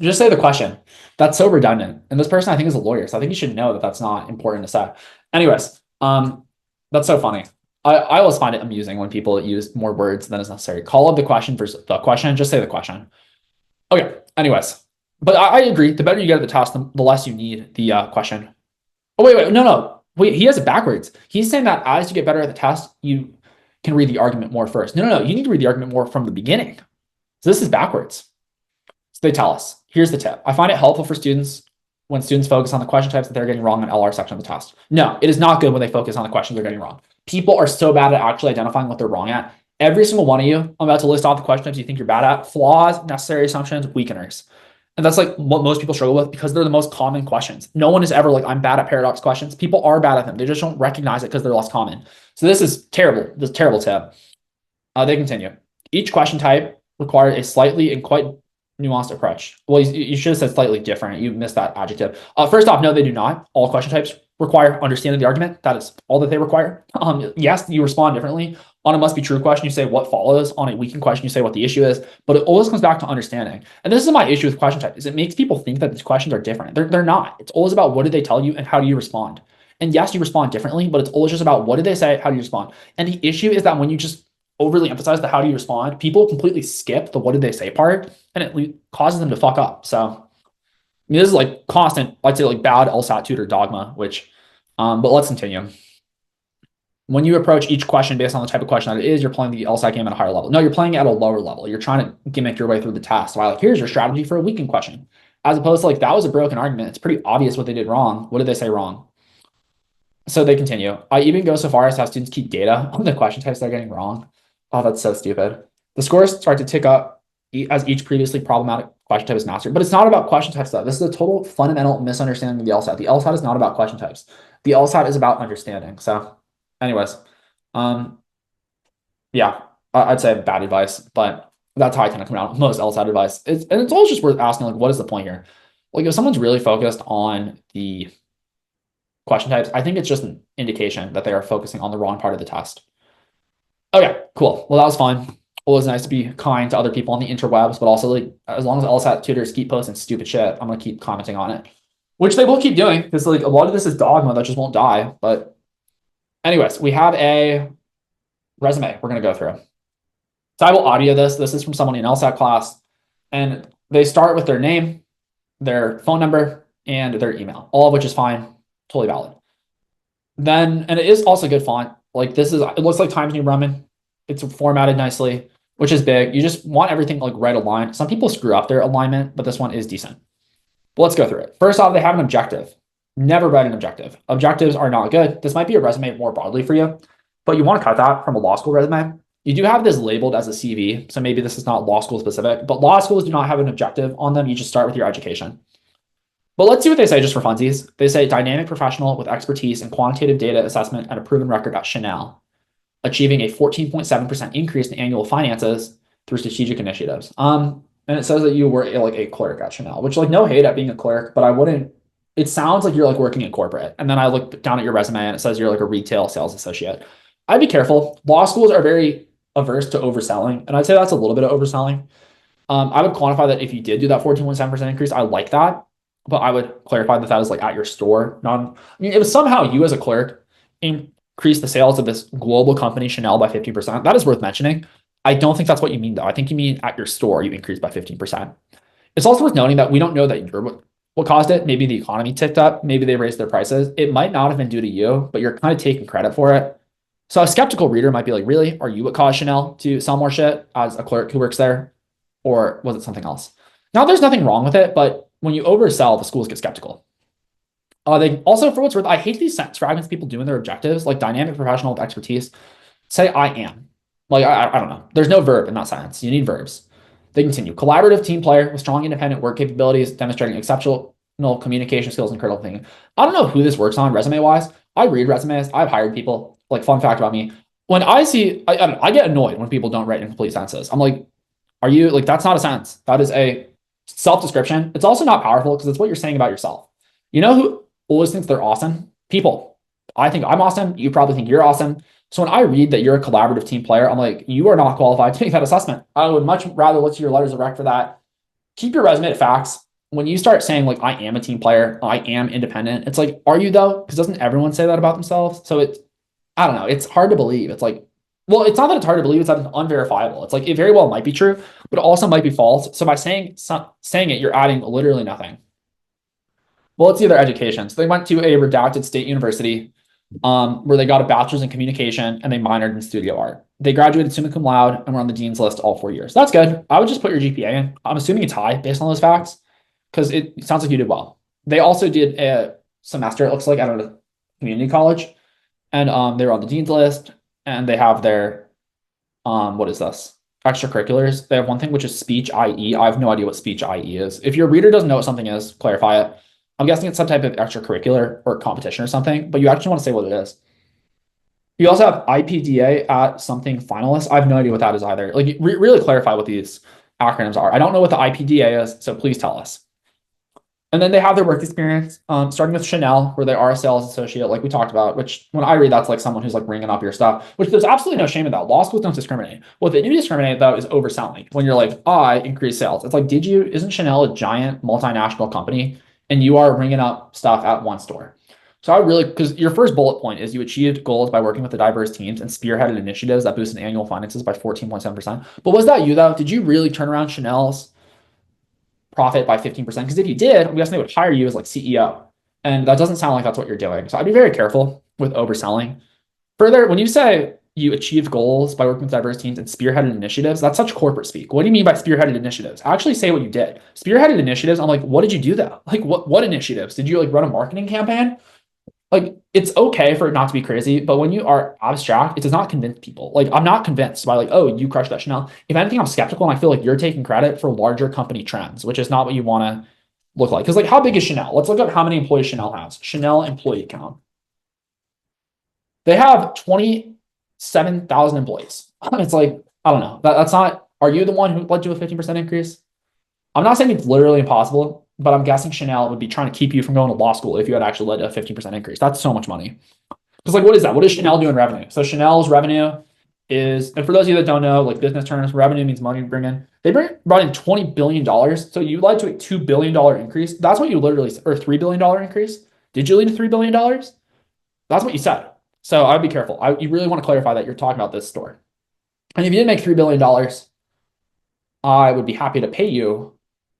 Just say the question. That's so redundant. And this person, I think, is a lawyer, so I think you should know that that's not important to say. Anyways, that's so funny. I always find it amusing when people use more words than is necessary. Call of the question versus the question. Just say the question. Okay. Anyways, but I agree. The better you get at the test, the less you need the question. Oh wait, no. Wait, he has it backwards. He's saying that as you get better at the test, you can read the argument more first. No. You need to read the argument more from the beginning. So this is backwards. So they tell us, here's the tip. I find it helpful for students when students focus on the question types that they're getting wrong in LR section of the test. No, it is not good when they focus on the questions they're getting wrong. People are so bad at actually identifying what they're wrong at. Every single one of you, I'm about to list off the question types you think you're bad at: flaws, necessary assumptions, weakeners. And that's like what most people struggle with because they're the most common questions. No one is ever like, I'm bad at paradox questions. People are bad at them. They just don't recognize it because they're less common. So this is terrible. This is a terrible tip. They continue. Each question type requires a slightly and quite nuanced approach. Well, you should have said slightly different. You missed that adjective. First off, no, they do not. All question types require understanding the argument. That is all that they require. Yes, you respond differently. On a must be true question, you say what follows. On a weakened question, you say what the issue is. But it always comes back to understanding. And this is my issue with question type, is it makes people think that these questions are different. They're not. It's always about what did they tell you and how do you respond. And yes, you respond differently, but it's always just about what did they say, how do you respond. And the issue is that when you just overly emphasize the how do you respond, people completely skip the what did they say part, and it causes them to fuck up. So I mean, this is like constant, I'd say like bad LSAT tutor dogma, which, but let's continue. When you approach each question based on the type of question that it is, you're playing the LSAT game at a higher level. No, you're playing at a lower level. You're trying to gimmick your way through the task. So like, here's your strategy for a weakened question. As opposed to like, that was a broken argument. It's pretty obvious what they did wrong. What did they say wrong? So they continue. I even go so far as to have students keep data on the question types they're getting wrong. Oh, that's so stupid. The scores start to tick up as each previously problematic question type is mastered. But it's not about question types, though. This is a total fundamental misunderstanding of the LSAT. The LSAT is not about question types. The LSAT is about understanding. So anyways, yeah, I'd say bad advice, but that's how I kind of come out with most LSAT advice. And it's always just worth asking, like, what is the point here? Like, if someone's really focused on the question types, I think it's just an indication that they are focusing on the wrong part of the test. Okay, cool. Well, that was fun. Always nice to be kind to other people on the interwebs, but also like as long as LSAT tutors keep posting stupid shit, I'm gonna keep commenting on it, which they will keep doing because like a lot of this is dogma that just won't die. But anyways, we have a resume we're gonna go through. So I will audio this. This is from someone in LSAT class, and they start with their name, their phone number, and their email, all of which is fine, totally valid. Then, and it is also good font. Like this is, it looks like Times New Roman. It's formatted nicely. which is big. You just want everything like right aligned. Some people screw up their alignment, but this one is decent. But let's go through it. First off, they have an objective. Never write an objective. Objectives are not good. This might be a resume more broadly for you, but you want to cut that from a law school resume. You do have this labeled as a CV, so maybe this is not law school specific, but law schools do not have an objective on them. You just start with your education. But let's see what they say just for funsies. They say dynamic professional with expertise in quantitative data assessment and a proven record at Chanel, achieving a 14.7% increase in annual finances through strategic initiatives. And it says that you were like a clerk at Chanel, which like no hate at being a clerk, but I wouldn't. It sounds like you're like working in corporate. And then I look down at your resume and it says you're like a retail sales associate. I'd be careful. Law schools are very averse to overselling, and I'd say that's a little bit of overselling. I would quantify that if you did do that 14.7% increase, I like that, but I would clarify that that is like at your store. I mean, if somehow you as a clerk increase the sales of this global company, Chanel, by 50%, that is worth mentioning. I don't think that's what you mean, though. I think you mean at your store, you increased by 15%. It's also worth noting that we don't know that you're what caused it. Maybe the economy ticked up. Maybe they raised their prices. It might not have been due to you, but you're kind of taking credit for it. So a skeptical reader might be like, really? Are you what caused Chanel to sell more shit as a clerk who works there? Or was it something else? Now, there's nothing wrong with it, but when you oversell, the schools get skeptical. They also, for what's worth, I hate these sentence fragments people do in their objectives, like dynamic professional with expertise. Say, I am. Like, I don't know. There's no verb in that sentence. You need verbs. They continue. Collaborative team player with strong independent work capabilities, demonstrating exceptional communication skills and critical thinking. I don't know who this works on resume-wise. I read resumes. I've hired people. Like, fun fact about me. When I see, I get annoyed when people don't write incomplete sentences. I'm like, are you, like, that's not a sentence. That is a self-description. It's also not powerful because it's what you're saying about yourself. You know who always thinks they're awesome? People. I think I'm awesome. You probably think you're awesome. So when I read that you're a collaborative team player, I'm like, you are not qualified to make that assessment. I would much rather look to your letters of rec for that. Keep your resume at facts. When you start saying like, I am a team player, I am independent, it's like, are you though? Because doesn't everyone say that about themselves? So it's, I don't know. It's hard to believe. It's like, well, it's not that it's hard to believe. It's that it's unverifiable. It's like, it very well might be true, but it also might be false. So by saying it, you're adding literally nothing. Well, let's see their education. So they went to a redacted state university where they got a bachelor's in communication and they minored in studio art. They graduated summa cum laude and were on the dean's list all 4 years. That's good. I would just put your GPA in. I'm assuming it's high based on those facts because it sounds like you did well. They also did a semester, it looks like, at a community college, and they were on the dean's list, and they have their, what is this? Extracurriculars. They have one thing, which is speech IE. I have no idea what speech IE is. If your reader doesn't know what something is, clarify it. I'm guessing it's some type of extracurricular or competition or something, but you actually want to say what it is. You also have IPDA at something finalist. I have no idea what that is either. Like, really clarify what these acronyms are. I don't know what the IPDA is, so please tell us. And then they have their work experience, starting with Chanel, where they are a sales associate, like we talked about, which when I read, that's like someone who's like ringing up your stuff, which there's absolutely no shame in that. Law schools don't discriminate. What they do discriminate, though, is overselling. When you're like, I increase sales. It's like, isn't Chanel a giant multinational company? And you are ringing up stuff at one store. So I really, because your first bullet point is you achieved goals by working with the diverse teams and spearheaded initiatives that boosted annual finances by 14.7%. But was that you, though? Did you really turn around Chanel's profit by 15%? Because if you did, I'm guessing they would hire you as like CEO. And that doesn't sound like that's what you're doing. So I'd be very careful with overselling. Further, when you say you achieved goals by working with diverse teams and spearheaded initiatives, that's such corporate speak. What do you mean by spearheaded initiatives? Actually say what you did. Spearheaded initiatives, I'm like, what did you do though? Like what initiatives? Did you like run a marketing campaign? Like, it's okay for it not to be crazy, but when you are abstract, it does not convince people. Like, I'm not convinced by like, oh, you crushed that Chanel. If anything, I'm skeptical and I feel like you're taking credit for larger company trends, which is not what you want to look like. Because like, how big is Chanel? Let's look up how many employees Chanel has. Chanel employee count. They have 27,000 employees. It's like, I don't know. That's not, are you the one who led to a 15% increase? I'm not saying it's literally impossible, but I'm guessing Chanel would be trying to keep you from going to law school if you had actually led to a 15% increase. That's so much money. Because like, what is that? What does Chanel do in revenue? So Chanel's revenue is, and for those of you that don't know, like business terms, revenue means money to bring in. They brought in $20 billion. So you led to a $2 billion increase. That's what you literally, or $3 billion increase. Did you lead to $3 billion? That's what you said. So I'd be careful. You really want to clarify that you're talking about this store. And if you did make $3 billion, I would be happy to pay you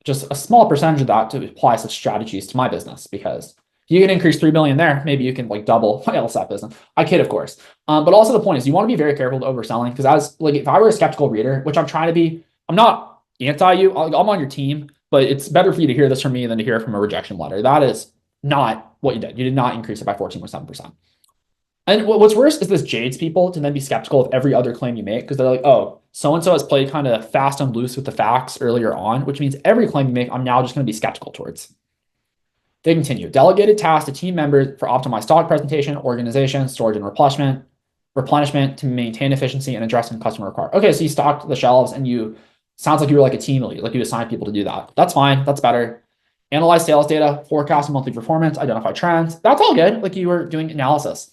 just a small percentage of that to apply such strategies to my business, because You can increase 3 million there. Maybe you can like double my LSAT business. I kid, of course. But also the point is you want to be very careful with overselling because as like if I were a skeptical reader, which I'm trying to be, I'm not anti you. I'm on your team, but it's better for you to hear this from me than to hear it from a rejection letter. That is not what you did. You did not increase it by 14.7%. And what's worse is this jades people to then be skeptical of every other claim you make because they're like, oh, so and so has played kind of fast and loose with the facts earlier on, which means every claim you make, I'm now just going to be skeptical towards. They continue. Delegated tasks to team members for optimized stock presentation, organization, storage, and replenishment to maintain efficiency and addressing customer requirements. Okay, so you stocked the shelves and you sounds like you were like a team lead, like you assigned people to do that. That's fine. That's better. Analyze sales data, forecast monthly performance, identify trends. That's all good. Like you were doing analysis.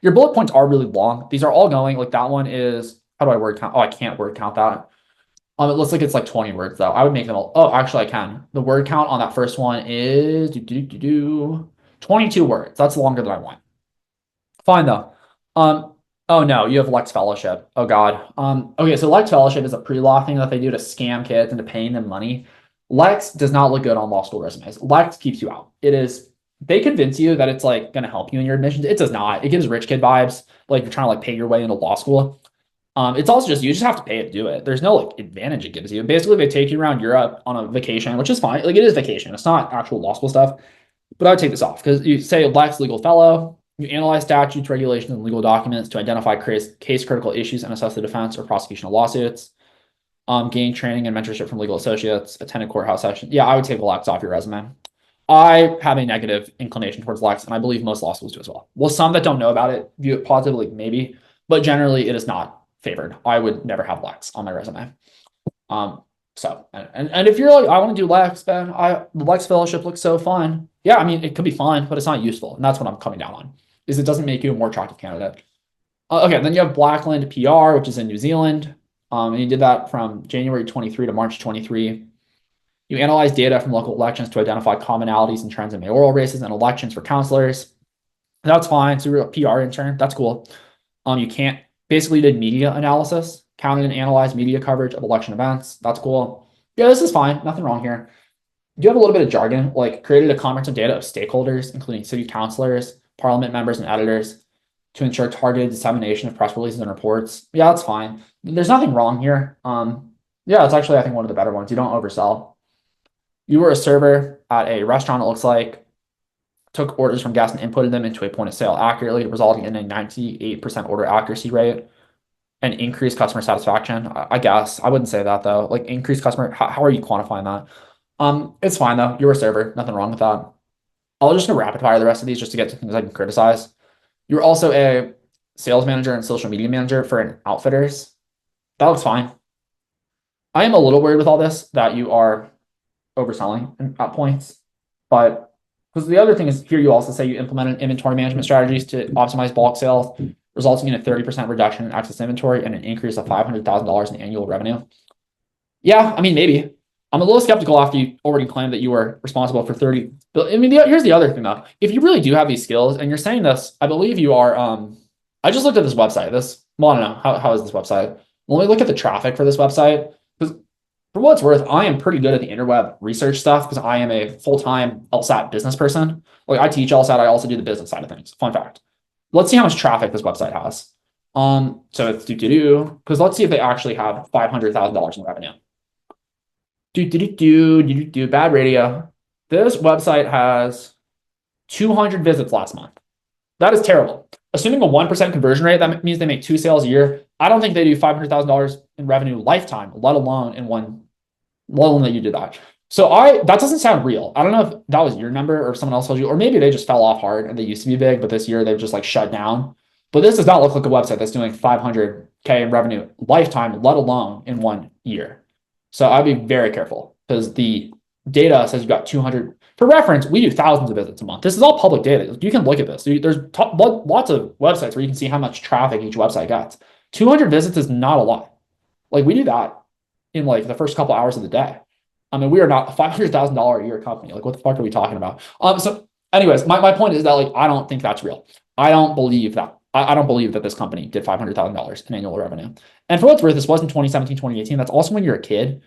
Your bullet points are really long. These are all going like that one is, how do I word count? Oh, I can't word count that. It looks like it's like 20 words though. I would make them all. Oh, actually I can. The word count on that first one is 22 words. That's longer than I want. Fine though. Oh no, you have Lex Fellowship. Oh God. Okay, so Lex Fellowship is a pre-law thing that they do to scam kids into paying them money. Lex does not look good on law school resumes. Lex keeps you out. They convince you that it's like going to help you in your admissions. It does not. It gives rich kid vibes, like you're trying to like pay your way into law school. It's also just you just have to pay to do it. There's no like advantage it gives you. Basically, they take you around Europe on a vacation, which is fine. Like it is vacation. It's not actual law school stuff. But I would take this off because you say Lex legal fellow, you analyze statutes, regulations, and legal documents to identify case critical issues and assess the defense or prosecution of lawsuits. Gain training and mentorship from legal associates, attended courthouse session. Yeah, I would take Lex off your resume. I have a negative inclination towards Lex, and I believe most law schools do as well. Well, some that don't know about it view it positively, maybe, but generally it is not favored. I would never have Lex on my resume. And if you're like, I want to do Lex, Ben, the Lex Fellowship looks so fun. Yeah, I mean, it could be fun, but it's not useful. And that's what I'm coming down on, is it doesn't make you a more attractive candidate. Okay, then you have Blackland PR, which is in New Zealand. And you did that from January 23 to March 23. You analyze data from local elections to identify commonalities and trends in mayoral races and elections for councilors. That's fine. So you're a PR intern. That's cool. You can't basically did media analysis, counted and analyzed media coverage of election events. That's cool. Yeah, this is fine. Nothing wrong here. You have a little bit of jargon, like created a comprehensive data of stakeholders, including city councilors, parliament members, and editors to ensure targeted dissemination of press releases and reports. Yeah, that's fine. There's nothing wrong here. Yeah, it's actually, I think, one of the better ones. You don't oversell. You were a server at a restaurant, it looks like, took orders from guests and inputted them into a point of sale accurately, resulting in a 98% order accuracy rate and increased customer satisfaction. I guess I wouldn't say that though. Like increased customer, how are you quantifying that? It's fine though. You're a server, nothing wrong with that. I'll just rapid fire the rest of these just to get to things I can criticize. You're also a sales manager and social media manager for an Outfitters. That looks fine. I am a little worried with all this that you are overselling at points, but because the other thing is here, you also say you implemented inventory management strategies to optimize bulk sales, resulting in a 30% reduction in excess inventory and an increase of $500,000 in annual revenue. Yeah, I mean, maybe. I'm a little skeptical after you already claimed that you were responsible for 30. But I mean, here's the other thing though. If you really do have these skills and you're saying this, I believe you are. I just looked at this website. Well, I don't know. How is this website? Let me look at the traffic for this website. Because for what it's worth, I am pretty good at the interweb research stuff because I am a full-time LSAT business person. Like I teach LSAT, I also do the business side of things. Fun fact. Let's see how much traffic this website has. So it's because let's see if they actually have $500,000 in revenue. Bad radio. This website has 200 visits last month. That is terrible. Assuming a 1% conversion rate, that means they make 2 sales a year. I don't think they do $500,000 in revenue lifetime, let alone that you did that. So that doesn't sound real. I don't know if that was your number or someone else told you, or maybe they just fell off hard and they used to be big, but this year they've just like shut down. But this does not look like a website that's doing 500K in revenue lifetime, let alone in 1 year. So I'd be very careful because the data says you've got 200. For reference, we do thousands of visits a month. This is all public data. You can look at this. There's lots of websites where you can see how much traffic each website gets. 200 visits is not a lot. Like we do that in like the first couple hours of the day. I mean, we are not a $500,000 a year company. Like what the fuck are we talking about? So anyways, my point is that like, I don't think that's real. I don't believe that. I don't believe that this company did $500,000 in annual revenue. And for what's worth, this was in 2017, 2018. That's also when you're a kid.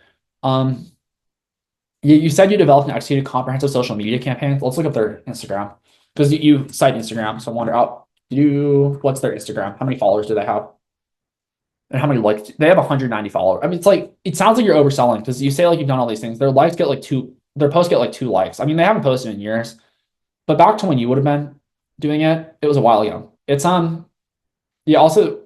You said you developed and executed comprehensive social media campaigns. Let's look up their Instagram. because you cite Instagram. So I wonder, what's their Instagram? How many followers do they have? And how many likes? They have 190 followers. I mean, it's like, it sounds like you're overselling because you say like you've done all these things. Their likes get like their posts get like 2 likes. I mean, they haven't posted in years, but back to when you would have been doing it, it was a while ago. It's yeah, also,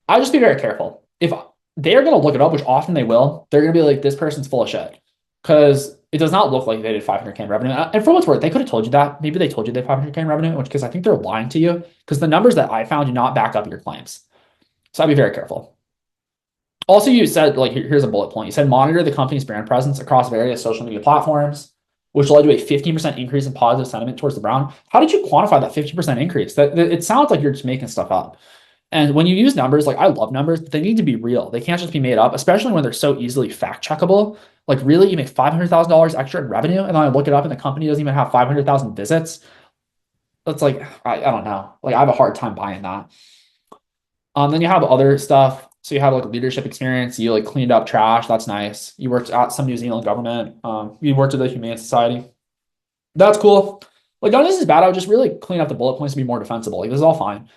I just be very careful. If they're gonna look it up, which often they will, they're gonna be like, this person's full of shit. Because it does not look like they did 500K in revenue. And for what's worth, they could have told you that. Maybe they told you they had 500K in revenue, which because I think they're lying to you. Because the numbers that I found do not back up your claims. So I'd be very careful. Also, you said, like, here's a bullet point. You said monitor the company's brand presence across various social media platforms, which led to a 15% increase in positive sentiment towards the brand. How did you quantify that 50% increase? That it sounds like you're just making stuff up. And when you use numbers, like I love numbers, but they need to be real. They can't just be made up, especially when they're so easily fact checkable. Like really, you make $500,000 extra in revenue, and then I look it up and the company doesn't even have 500,000 visits. That's like, I don't know. Like I have a hard time buying that. Then you have other stuff. So you have like leadership experience. You like cleaned up trash. That's nice. You worked at some New Zealand government. You worked at the Humane Society. That's cool. Like none of this is bad. I would just really clean up the bullet points to be more defensible. Like this is all fine.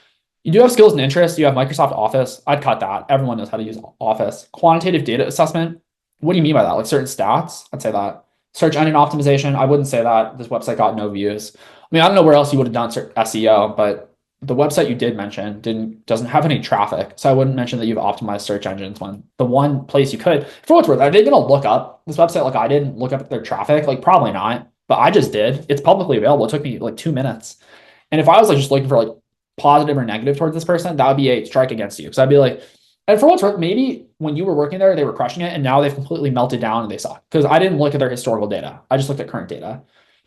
You do have skills and interests. You have Microsoft Office. I'd cut that. Everyone knows how to use Office. Quantitative data assessment. What do you mean by that? Like certain stats? I'd say that. Search engine optimization. I wouldn't say that. This website got no views. I mean, I don't know where else you would have done SEO, but the website you did mention doesn't have any traffic. So I wouldn't mention that you've optimized search engines when the one place you could. For what's worth, are they going to look up this website like I did and look up their traffic? Like probably not, but I just did. It's publicly available. It took me like 2 minutes. And if I was like just looking for like positive or negative towards this person, that would be a strike against you. Because I'd be like, and for what's worth, maybe when you were working there, they were crushing it, and now they've completely melted down and they suck. Because I didn't look at their historical data. I just looked at current data.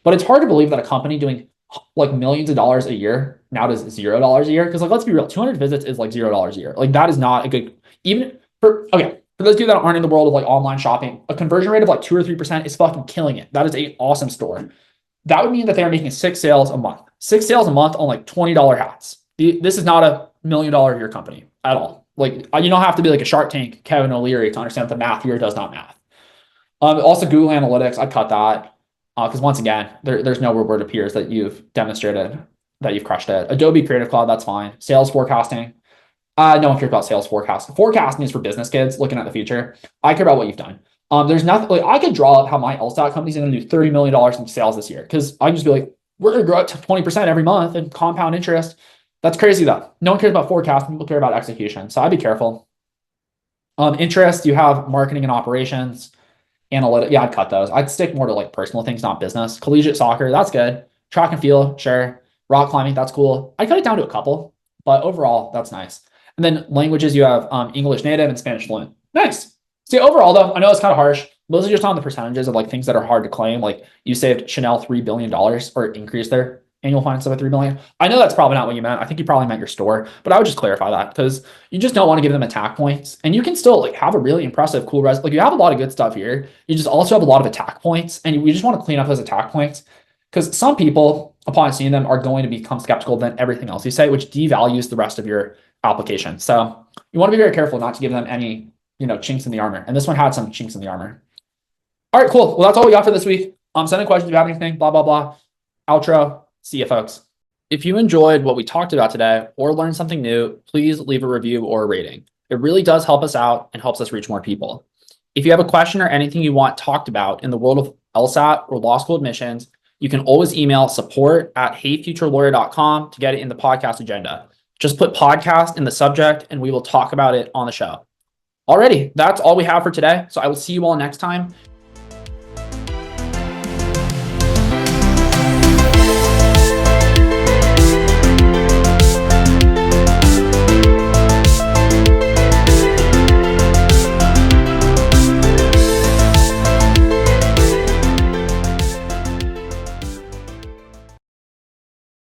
But it's hard to believe that a company doing like millions of dollars a year now does $0 a year. Because like, let's be real, 200 visits is like $0 a year. Like that is not a good, even for, okay, for those of you that aren't in the world of like online shopping, a conversion rate of like 2 or 3% is fucking killing it. That is an awesome store. That would mean that they're making 6 sales a month. 6 sales a month on like $20 hats. This is not a $1 million a year company at all. Like you don't have to be like a Shark Tank, Kevin O'Leary to understand that the math here does not math. Also Google Analytics, I'd cut that because once again, there's nowhere where it appears that you've demonstrated that you've crushed it. Adobe Creative Cloud, that's fine. Sales forecasting. No one cares about sales forecasting. Forecasting is for business kids looking at the future. I care about what you've done. There's nothing like I could draw up how my LSAT company's going to do $30 million in sales this year because I can just be like, we're going to grow it to 20% every month and compound interest. That's crazy though. No one cares about forecasting. People care about execution. So I'd be careful. Interest, you have marketing and operations, analytic. Yeah, I'd cut those. I'd stick more to like personal things, not business. Collegiate soccer, that's good. Track and field, sure. Rock climbing, that's cool. I cut it down to a couple, but overall, that's nice. And then languages, you have English native and Spanish fluent. Nice. See, overall though, I know it's kind of harsh. Those are just on the percentages of like things that are hard to claim. Like you saved Chanel $3 billion or increased their annual finance of $3 billion. I know that's probably not what you meant. I think you probably meant your store, but I would just clarify that because you just don't want to give them attack points. And you can still like have a really impressive, cool like you have a lot of good stuff here. You just also have a lot of attack points, and we just want to clean up those attack points because some people, upon seeing them, are going to become skeptical than everything else you say, which devalues the rest of your application. So you want to be very careful not to give them any, chinks in the armor. And this one had some chinks in the armor. All right, cool. Well, that's all we got for this week. Send in questions if you have anything, blah, blah, blah. Outro. See you, folks. If you enjoyed what we talked about today or learned something new, please leave a review or a rating. It really does help us out and helps us reach more people. If you have a question or anything you want talked about in the world of LSAT or law school admissions, you can always email support@heyfuturelawyer.com to get it in the podcast agenda. Just put podcast in the subject and we will talk about it on the show. Alrighty, that's all we have for today. So I will see you all next time.